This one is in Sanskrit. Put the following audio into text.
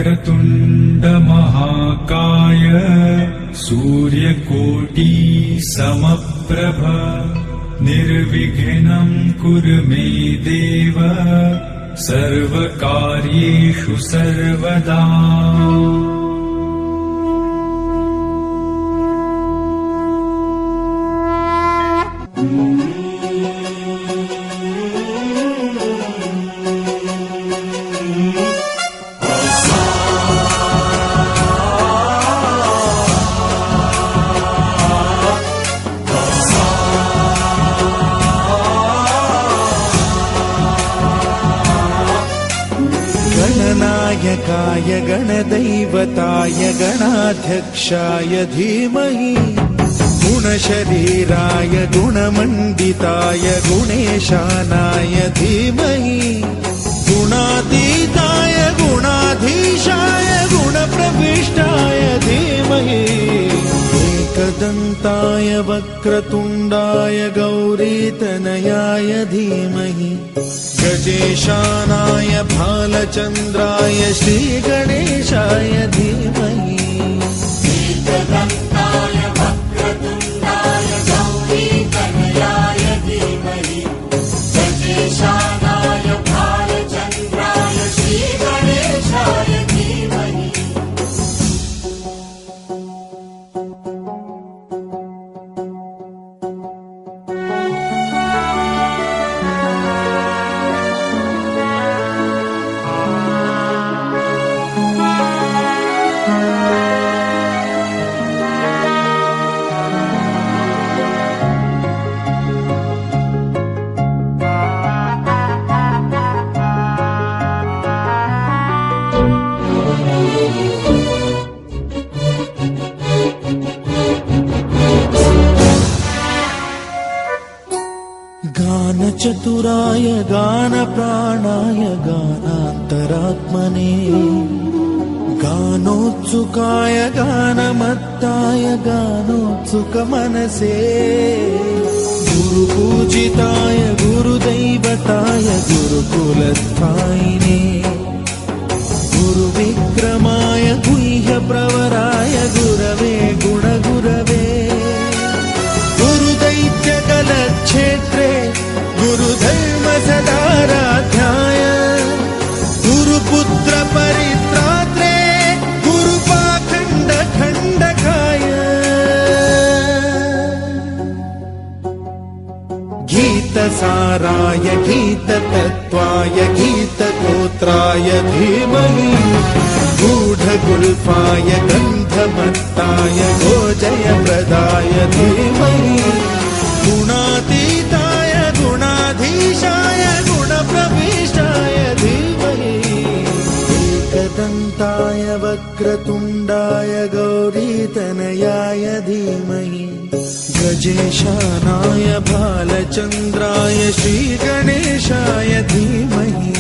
वक्रतुण्ड महाकाय सूर्यकोटि समप्रभ निर्विघ्नं कुरु मे देव सर्वकार्येषु सर्वदा। गणनायकाय गणदैवताय गणाध्यक्षाय धीमहि गुणशरीराय गुणमण्डिताय गुणेशानाय धीमहि गुणातीताय गुणाधीशाय गुणप्रविष्टाय धीमहि एकदन्ताय वक्रतुण्डाय गौरीतनयाय धीमहि गजेशानाय भालचन्द्राय श्रीगणेशाय धीमहि एकदन्ताय वक्रतुण्डाय गौरीतनयाय धीमहि गजेशानाय भालचन्द्राय श्रीगणेशाय धीमहि। गानचतुराय गानप्राणाय गानान्तरात्मने गानोत्सुकाय गानमत्ताय गानोत्सुकमनसे गुरुपूजिताय गुरुदैवताय गुरुकुलस्थायिने गुरुविक्रमाय गुह्यप्रवराय गुरवे गुणगुरवे गुरुदैत्यकलक्षेत्रे गुरुधर्म सदाराध्याय गुरुपुत्र परित्रात्रे गुरुपाखण्ड खण्डकाय गीतसाराय गीततत्त्वाय गीतगोत्राय धीमहि गूढगुल्फाय गन्धमत्ताय गोजयप्रदाय धीमहि गुणातीताय गुणाधीशाय गुणप्रविष्टाय धीमहि एकदन्ताय वक्रतुण्डाय गौरीतनयाय धीमहि गजेशानाय भालचन्द्राय श्रीगणेशाय धीमहि